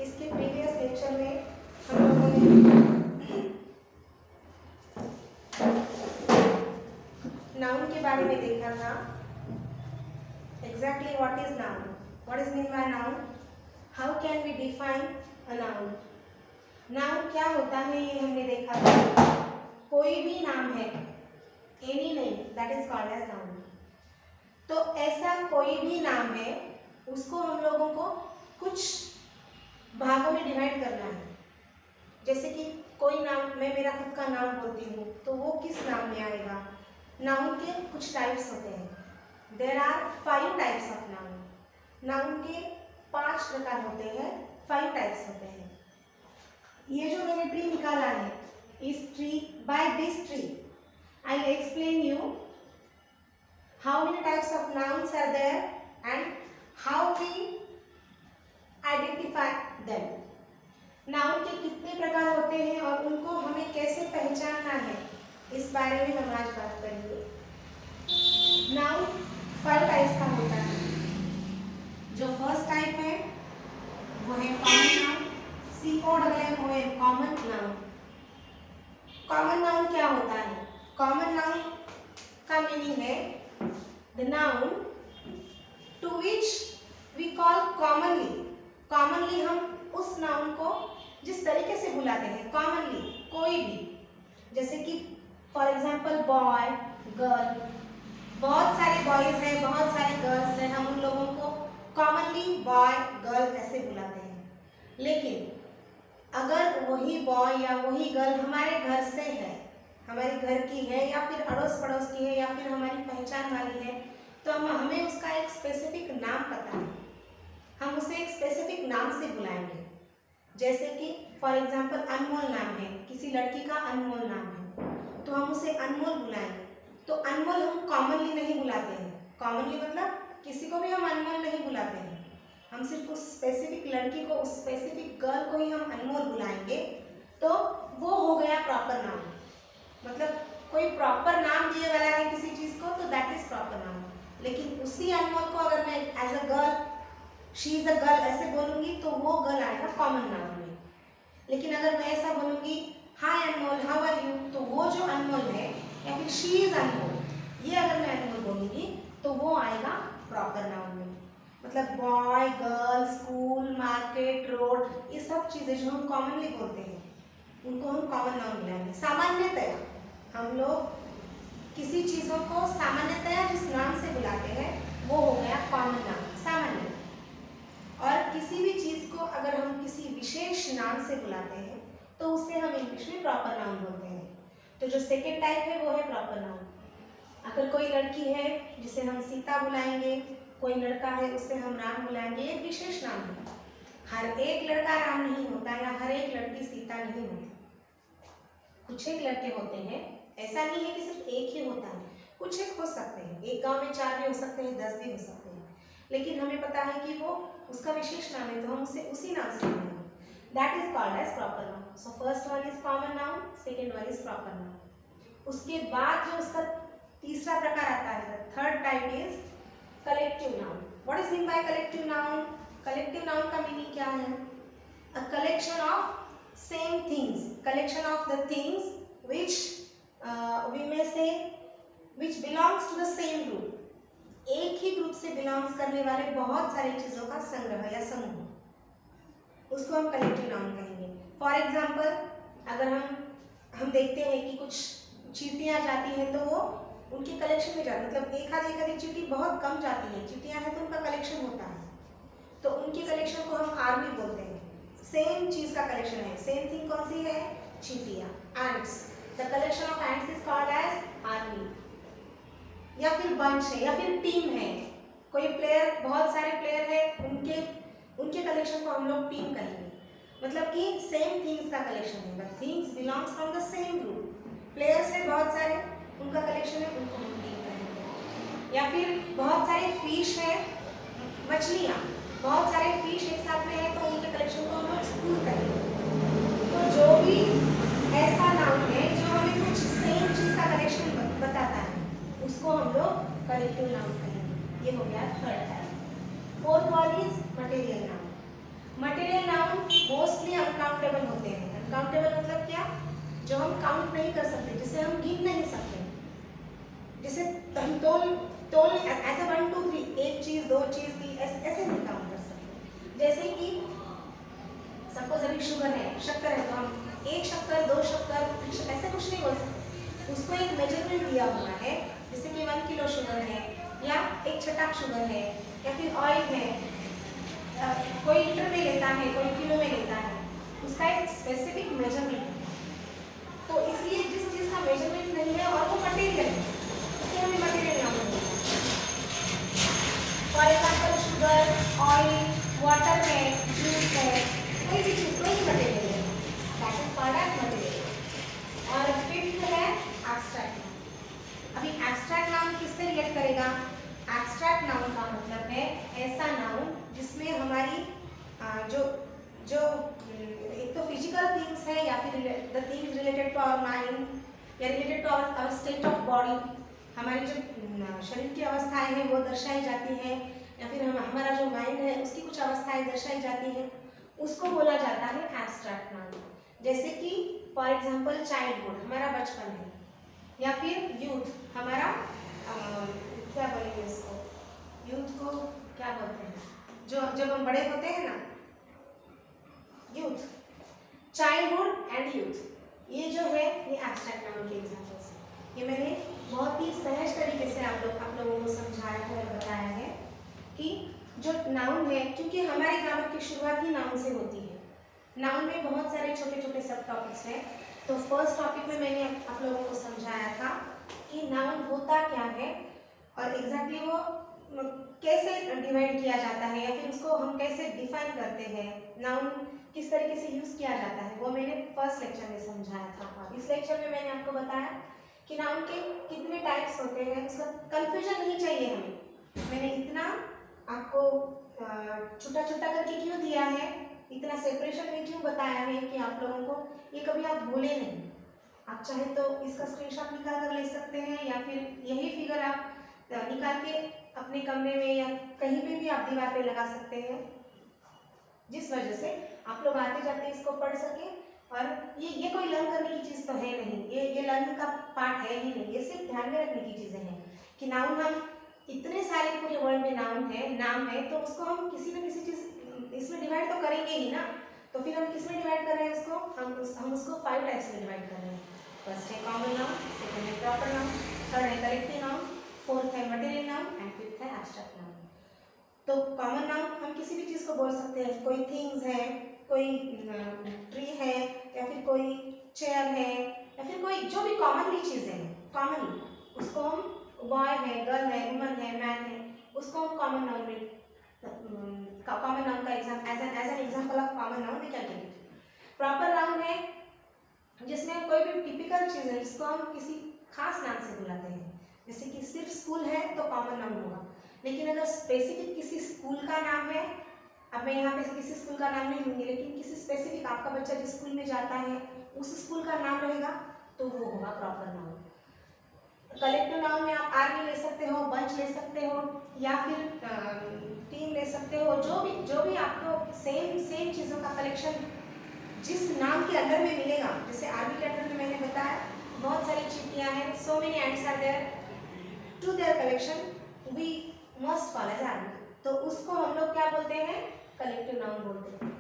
इसके previous lecture में हम लोगों ने नाउन के बारे में देखा था। Exactly what is noun, what is mean by noun, how can we define a noun. Noun क्या होता है ये हमने देखा था। कोई भी नाम है, any name, that is called as noun. तो ऐसा कोई भी नाम है, उसको हम लोगों को कुछ भागों में डिवाइड करना है। जैसे कि कोई नाम, मैं मेरा खुद का नाम बोलती हूँ तो वो किस नाम में आएगा। नाउन के कुछ टाइप्स होते हैं। There are 5 types of noun. Noun के 5 प्रकार होते हैं, 5 टाइप्स होते हैं। ये जो मैंने ट्री निकाला है, इस tree, by this tree I will explain you how many types of nouns are there and how we identify them. Noun के कितने प्रकार होते हैं और उनको हमें कैसे पहचानना है, इस बारे में हम आज बात करेंगे। नाउन 5 टाइप्स का होता है। जो फर्स्ट टाइप है वो है common noun, COMMON, common noun. Common noun क्या होता है? कॉमन नाउन का मीनिंग है the noun to which we call commonly. commonly हम उस नाउन को जिस तरीके से बुलाते हैं, commonly कोई भी, जैसे कि फॉर एग्जाम्पल बॉय, गर्ल, बहुत सारे बॉयज हैं, बहुत सारे गर्ल्स हैं, हम उन लोगों को कॉमनली बॉय गर्ल ऐसे बुलाते हैं। लेकिन अगर वही बॉय या वही गर्ल हमारे घर से है, हमारे घर की है, या फिर अड़ोस पड़ोस की है, या फिर हमारी पहचान वाली है, तो हमें उसका एक स्पेसिफिक नाम पता है, हम उसे एक स्पेसिफिक नाम से बुलाएंगे। जैसे कि फॉर एग्जाम्पल अनमोल नाम है, किसी लड़की का अनमोल नाम है, तो हम उसे अनमोल बुलाएंगे। तो अनमोल हम कॉमनली नहीं बुलाते हैं। कॉमनली मतलब किसी को भी हम अनमोल नहीं बुलाते हैं, हम सिर्फ उस स्पेसिफिक लड़की को, उस स्पेसिफिक गर्ल को ही हम अनमोल बुलाएंगे। तो वो हो गया प्रॉपर नाम। मतलब कोई प्रॉपर नाम दिए वाला है किसी चीज को, तो दैट इज प्रॉपर नाम। लेकिन उसी अनमोल को अगर मैं as a girl, she is a girl ऐसे बोलूंगी, तो वो गर्ल आएगा कॉमन नाउन में। लेकिन अगर मैं ऐसा बोलूंगी, हाय अनमोल, हाउ आर यू, तो वो जो अनमोल है, या फिर शी इज अनमोल, ये अगर मैं अनमोल बोलूंगी तो वो आएगा प्रॉपर नाउन में। मतलब boy, girl, school, market, road, ये सब चीजें जो हम कॉमनली बोलते हैं, उनको हम कॉमन नाउन बुलाएंगे। सामान्यतया हम लोग किसी चीजों को सामान्यतया जिस नाम से बुलाते हैं वो हो गया कॉमन नाउन, सामान्य। और किसी भी चीज को अगर हम किसी विशेष नाम से बुलाते हैं तो उसे हम इंग्लिश में प्रॉपर नाउन बोलते हैं। तो जो सेकेंड टाइप है वो है प्रॉपर नाउन। अगर कोई लड़की है जिसे हम सीता बुलाएंगे, कोई लड़का है उसे हम राम बुलाएंगे, एक विशेष नाम है। हर एक लड़का राम नहीं होता या हर एक लड़की सीता नहीं होती। कुछ एक लड़के होते हैं, ऐसा नहीं है कि सिर्फ एक ही होता है, कुछ एक हो सकते हैं। एक गांव में 4 भी हो सकते हैं, 10 भी हो सकते हैं, लेकिन हमें पता है कि वो उसका विशेष नाम है, तो हम उसे उसी नाम से बुलाएंगे। That is called as proper noun. So first one is common noun, second one is proper noun. उसके बाद जो उसका तीसरा प्रकार आता है, third type is collective noun. What is mean by collective noun? Collective noun का मीनिंग क्या है? A collection of same things, collection of the things which we may say which belongs to the same group. एक ही group से belongs करने वाले बहुत सारी चीजों का संग्रह या समूह, उसको हम कलेक्टिव नाउन कहेंगे। फॉर एग्जाम्पल अगर हम देखते हैं कि कुछ चींटियां जाती हैं तो वो उनके कलेक्शन में जाती है, मतलब एक आधी चींटी बहुत कम जाती है, चींटियां हैं तो उनका कलेक्शन होता है, तो उनके कलेक्शन को हम आर्मी बोलते हैं। सेम चीज का कलेक्शन है, सेम थिंग कौन सी है? चींटियां, ants. The collection of ants is called as army. या फिर बंच है, या फिर टीम है, कोई प्लेयर, बहुत सारे प्लेयर है, उनके कलेक्शन को हम लोग टीम कहेंगे। मतलब कि सेम थिंग्स का कलेक्शन है, but things belongs from the same group. Players है बहुत सारे, उनका कलेक्शन है, उनको हम टीम कहेंगे। या फिर बहुत सारे फिश है, मछलियाँ, बहुत सारे फिश एक साथ में है, तो उनके कलेक्शन को हम लोग स्कूल करेंगे। तो जो भी ऐसा नाउन है जो हमें कुछ सेम चीज का कलेक्शन बताता है, उसको हम लोग कलेक्टिव नाउन कहेंगे। ये हो गया third type. Fourth one is material noun. Material noun mostly uncountable होते हैं। अनकाउंटेबल मतलब क्या? जो हम काउंट नहीं कर सकते, जिसे हम गिन नहीं सकते, जिसे हम तोल तोल ऐसा 1 2 3 एक चीज दो चीज की ऐसे नहीं काउंट कर सकते। जैसे कि सपोज अभी शुगर है, शक्कर है, तो हम एक शक्कर, दो शक्कर ऐसे कुछ नहीं बोल सकते। उसको एक मेजरमेंट दिया हुआ है, जैसे कि 1 किलो शुगर है, या एक छटाक शुगर है, या फिर ऑयल है, कोई लीटर में लेता है, कोई किलो में लेता है, उसका एक स्पेसिफिक मेजरमेंट है। तो इसलिए जिस चीज का मेजरमेंट नहीं है और वो मटेरियल है, उसे हमें मटेरियल नाम बोलते हैं। For example sugar, oil, water है, जूस है, कोई भी चीज, कोई भी मटेरियल है, that is called as material. और फिफ्थ है एब्स्ट्रैक्ट नाउन। अभी एब्स्ट्रैक्ट नाउन किससे रिलेट करेगा? एब्स्ट्रैक्ट नाउन का मतलब है ऐसा नाउन जिसमें हमारी जो जो एक तो फिजिकल थिंग्स है, या फिर the things related to our mind, या related to our state of body, हमारी जो शरीर की अवस्थाएं हैं वो दर्शाई जाती है, या फिर हमारा जो माइंड है उसकी कुछ अवस्थाएं दर्शाई जाती हैं, उसको बोला जाता है एब्स्ट्रैक्ट नाउन। जैसे कि फॉर एग्जांपल चाइल्डहुड हमारा बचपन है, या फिर यूथ हमारा क्या बोलेंगे इसको, यूथ को क्या बोलते हैं, जो जब हम बड़े होते हैं ना, यूथ, चाइल्डहुड एंड यूथ, ये जो है ये एब्स्ट्रैक्ट नाउन के एग्जांपल्स हैं। ये मैंने बहुत ही सहज तरीके से आप लोगों को समझाया है और बताया है कि जो नाउन है, क्योंकि हमारी ग्रामर की शुरुआत ही नाउन से होती है। नाउन में बहुत सारे छोटे छोटे सब टॉपिक्स हैं। तो फर्स्ट टॉपिक में मैंने आप लोगों को समझाया था कि नाउन होता क्या है और एग्जैक्टली वो कैसे डिवाइड किया जाता है, या फिर उसको हम कैसे डिफाइन करते हैं, नाउन किस तरीके से यूज किया जाता है, वो मैंने फर्स्ट लेक्चर में समझाया था। और इस लेक्चर में मैंने आपको बताया कि नाउन के कितने टाइप्स होते हैं, उसका कंफ्यूजन नहीं चाहिए हमें। मैंने इतना आपको छोटा छोटा करके क्यों दिया है, इतना सेपरेशन में क्यों बताया है कि आप लोगों को ये कभी आप भूले नहीं। आप चाहे तो इसका स्क्रीनशॉट निकाल कर ले सकते हैं, या फिर यही फिगर आप निकाल के अपने कमरे में या कहीं पे भी आप दीवार पे लगा सकते हैं, जिस वजह से आप लोग आते जाते इसको पढ़ सके। और ये कोई लर्न करने की चीज़ तो है नहीं, ये लर्निंग का पार्ट है ही नहीं, ये सिर्फ ध्यान में रखने की चीज़ें हैं कि नाउन हम इतने सारे पूरे वर्ल्ड में नाउन है, नाम है, तो उसको हम किसी न किसी चीज़ इसमें डिवाइड तो करेंगे ही ना। तो फिर हम किस में डिवाइड कर रहे हैं उसको, हम उसको 5 टाइप्स में डिवाइड कर रहे हैं। फर्स्ट है कॉमन नाउन, सेकंड है प्रॉपर नाउन, थर्ड है कलेक्टिव नाउन, फोर्थ है मटेरियल नाउन एंड फिफ्थ है एब्स्ट्रैक्ट नाउन। तो कॉमन नाउन हम किसी भी चीज़ को बोल सकते हैं, कोई थिंग्स है, कोई ट्री है, या फिर कोई चेयर है, या फिर कोई जो भी कॉमनली चीज़ें हैं, कॉमनली उसको हम, बॉय है, गर्ल है, वुमन है, मैन है, उसको हम कॉमन नाउन में, कॉमन नाउन का exam as an example of common noun we can take it. Proper noun है जिसमें कोई भी टिपिकल चीज़ है जिसको हम किसी खास नाम से बुलाते हैं, जैसे कि सिर्फ स्कूल है तो कॉमन नाउन होगा। लेकिन अगर स्पेसिफिक किसी स्कूल का नाम है, अब मैं यहाँ पे किसी स्कूल का नाम नहीं लूँगी, लेकिन किसी स्पेसिफिक आपका बच्चा जिस स्कूल में जाता है उस स्कूल का नाम रहेगा, तो वो होगा प्रॉपर नाउन। कलेक्टिव नाउन में आप आर्मी ले सकते हो, बंच ले सकते हो, या फिर टीम ले सकते हो, जो भी आपको सेम चीज़ों का कलेक्शन जिस नाम के अंडर में मिलेगा। जैसे आर्मी के अंडर में मैंने बताया बहुत सारी चींटियाँ हैं, so many ants are there, to their collection we must call as army, तो उसको हम लोग क्या बोलते हैं, कलेक्टिव नाउन बोलते हैं।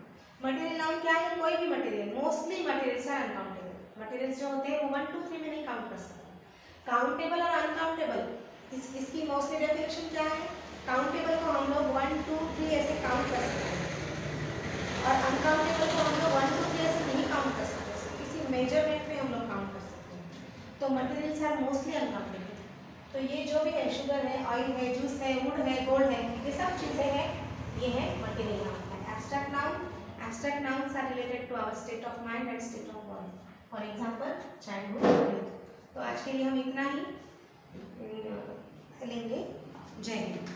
मटेरियल नाउन क्या है, कोई भी material, mostly materials are uncountable. Materials जो होते हैं वो 1 2 3 में नहीं काउंट कर सकते। काउंटेबल और अनकाउंटेबल, इसकी मोस्टली डेफिनेशन क्या है, काउंटेबल को हम लोग 1 2 3 ऐसे काउंट कर सकते हैं, और अनकाउंटेबल को हम लोग 1 2 3 ऐसे नहीं काउंट कर सकते, किसी मेजरमेंट में हम लोग काउंट कर सकते हैं। तो मटेरियल्स आर मोस्टली अनकाउंटेबल। तो ये जो भी है, शुगर है, ऑयल है, जूस है, वुड है, गोल्ड है, ये सब चीज़ें हैं, ये है material noun. Abstract noun, abstract nouns are related to our state of mind and state of body, for example childhood, youth. तो आज के लिए हम इतना ही लेंगे। जय हिंद।